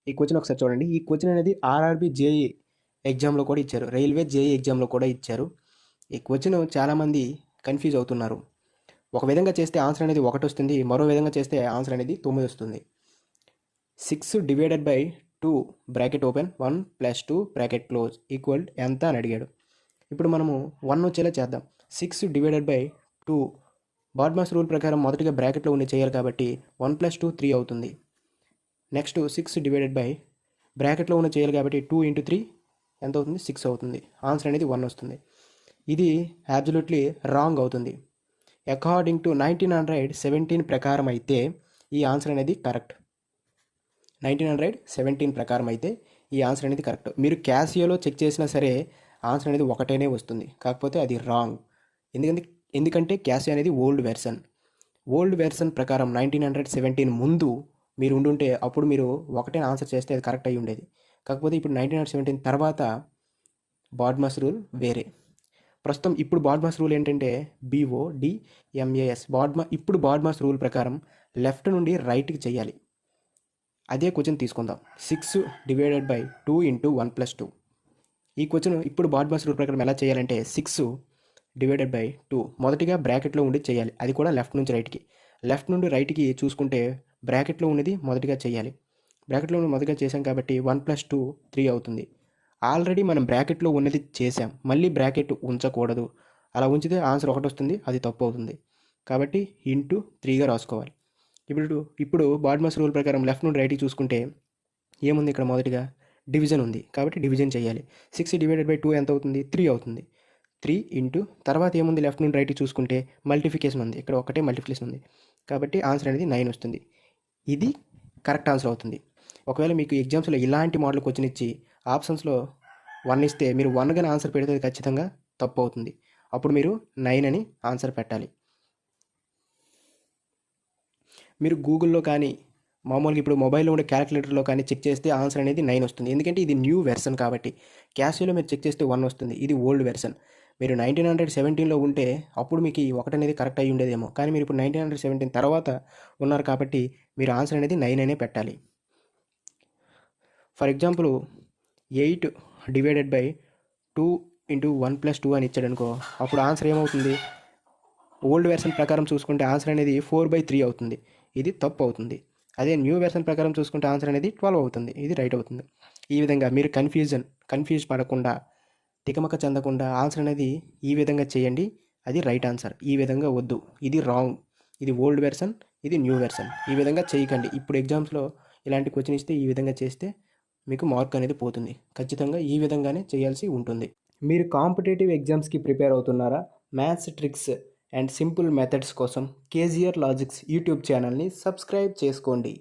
ఈ క్వశ్చన్ ఒకసారి చూడండి. ఈ క్వశ్చన్ అనేది ఆర్ఆర్బీ జేఈ ఎగ్జామ్లో కూడా ఇచ్చారు, రైల్వే జేఈ ఎగ్జామ్లో కూడా ఇచ్చారు. ఈ క్వశ్చన్ చాలామంది కన్ఫ్యూజ్ అవుతున్నారు. ఒక విధంగా చేస్తే ఆన్సర్ అనేది 1 వస్తుంది, మరో విధంగా చేస్తే ఆన్సర్ అనేది 9 వస్తుంది. 6 divided by 2 bracket open 1 + 2 bracket close equal ఎంత అని అడిగాడు. ఇప్పుడు మనము 1 వచ్చేలా చేద్దాం. 6 డివైడెడ్ బై 2 బాడ్మాస్ రూల్ ప్రకారం మొదటిగా బ్రాకెట్లో ఉండి చేయాలి కాబట్టి 1 + 2 3 అవుతుంది. నెక్స్ట్ 6 డివైడెడ్ బై బ్రాకెట్లో ఉన్న చేయాలి కాబట్టి 2 × 3 ఎంత అవుతుంది? 6 అవుతుంది. ఆన్సర్ అనేది 1 వస్తుంది. ఇది అబ్సల్యూట్లీ రాంగ్ అవుతుంది. అకార్డింగ్ టు 1917 ప్రకారం అయితే ఈ ఆన్సర్ అనేది కరెక్ట్. 1917 ప్రకారం అయితే ఈ ఆన్సర్ అనేది కరెక్ట్. మీరు క్యాసియోలో చెక్ చేసినా సరే ఆన్సర్ అనేది 1 వస్తుంది, కాకపోతే అది రాంగ్. ఎందుకంటే క్యాసియో అనేది ఓల్డ్ వెర్షన్ ప్రకారం 1917 ముందు మీరు ఉండుంటే అప్పుడు మీరు 1 ఆన్సర్ చేస్తే అది కరెక్ట్ అయ్యి ఉండేది. కాకపోతే ఇప్పుడు 1917 తర్వాత బాడ్మాస్ రూల్ వేరే. ప్రస్తుతం ఇప్పుడు బాడ్మాస్ రూల్ ఏంటంటే BODMAS. ఇప్పుడు బాడ్మాస్ రూల్ ప్రకారం లెఫ్ట్ నుండి రైట్కి చేయాలి. అదే క్వశ్చన్ తీసుకుందాం. 6 డివైడెడ్ బై 2 × 1 + 2. ఈ క్వశ్చన్ ఇప్పుడు బాడ్మాస్ రూల్ ప్రకారం ఎలా చేయాలంటే 6 డివైడెడ్ బై 2 మొదటిగా బ్రాకెట్లో ఉండి చేయాలి, అది కూడా లెఫ్ట్ నుంచి రైట్కి. లెఫ్ట్ నుండి రైట్కి చూసుకుంటే బ్రాకెట్లో ఉన్నది మొదటిగా చేయాలి. బ్రాకెట్లో ఉన్నది మొదటిగా చేసాం కాబట్టి 1 + 2 3 అవుతుంది. ఆల్రెడీ మనం బ్రాకెట్లో ఉన్నది చేసాం, మళ్ళీ బ్రాకెట్ ఉంచకూడదు. అలా ఉంచితే ఆన్సర్ 1 వస్తుంది, అది తప్పు అవుతుంది. కాబట్టి ఇంటూ 3గా రాసుకోవాలి. ఇప్పుడు బాడ్మాస్ రూల్ ప్రకారం లెఫ్ట్ నుండి రైట్కి చూసుకుంటే ఏముంది? ఇక్కడ మొదటిగా డివిజన్ ఉంది కాబట్టి డివిజన్ చేయాలి. 6 డివైడెడ్ బై 2 ఎంత అవుతుంది? 3 అవుతుంది. 3 ఇంటూ తర్వాత ఏముంది? లెఫ్ట్ నుండి రైట్కి చూసుకుంటే మల్టిఫికేషన్ ఉంది, ఇక్కడ ఒకటే మల్టిప్లికేషన్ ఉంది కాబట్టి ఆన్సర్ అనేది 9 వస్తుంది. ఇది కరెక్ట్ ఆన్సర్ అవుతుంది. ఒకవేళ మీకు ఎగ్జామ్స్లో ఇలాంటి మోడల్ క్వశ్చన్ ఇచ్చి ఆప్షన్స్లో 1 ఇస్తే మీరు 1 గానే ఆన్సర్ పెడితే అది ఖచ్చితంగా తప్పు అవుతుంది. అప్పుడు మీరు 9 అని ఆన్సర్ పెట్టాలి. మీరు గూగుల్లో కానీ మామూలుగా ఇప్పుడు మొబైల్లో ఉండే క్యాలిక్యులేటర్లో కానీ చెక్ చేస్తే ఆన్సర్ అనేది 9 వస్తుంది. ఎందుకంటే ఇది న్యూ వెర్షన్ కాబట్టి. క్యాసియోలో మీరు చెక్ చేస్తే 1 వస్తుంది, ఇది ఓల్డ్ వెర్షన్. మీరు 1917లో ఉంటే అప్పుడు మీకు ఈ 1 అనేది కరెక్ట్ అయ్యి ఉండేదేమో, కానీ మీరు ఇప్పుడు 1917 తర్వాత ఉన్నారు కాబట్టి మీరు ఆన్సర్ అనేది 9 అనే పెట్టాలి. ఫర్ ఎగ్జాంపుల్ 8 డివైడెడ్ బై 2 × 1 + 2 అని ఇచ్చాడు అనుకో, అప్పుడు ఆన్సర్ ఏమవుతుంది? ఓల్డ్ వెర్షన్ ప్రకారం చూసుకుంటే ఆన్సర్ అనేది 4/3 అవుతుంది, ఇది తప్పు అవుతుంది. అదే న్యూ వెర్షన్ ప్రకారం చూసుకుంటే ఆన్సర్ అనేది 12 అవుతుంది, ఇది రైట్ అవుతుంది. ఈ విధంగా మీరు కన్ఫ్యూజ్ పడకుండా, తికమక చెందకుండా ఆన్సర్ అనేది ఈ విధంగా చేయండి, అది రైట్ ఆన్సర్. ఈ విధంగా వద్దు, ఇది రాంగ్. ఇది ఓల్డ్ వెర్షన్, ఇది న్యూ వెర్షన్. ఈ విధంగా చేయకండి. ఇప్పుడు ఎగ్జామ్స్లో ఇలాంటి క్వశ్చన్ ఇస్తే ఈ విధంగా చేస్తే మీకు మార్క్ అనేది పోతుంది. ఖచ్చితంగా ఈ విధంగానే చేయాల్సి ఉంటుంది. మీరు కాంపిటేటివ్ ఎగ్జామ్స్కి ప్రిపేర్ అవుతున్నారా? Maths tricks and simple methods కోసం కేజీఆర్ లాజిక్స్ యూట్యూబ్ ఛానల్ని సబ్స్క్రైబ్ చేసుకోండి.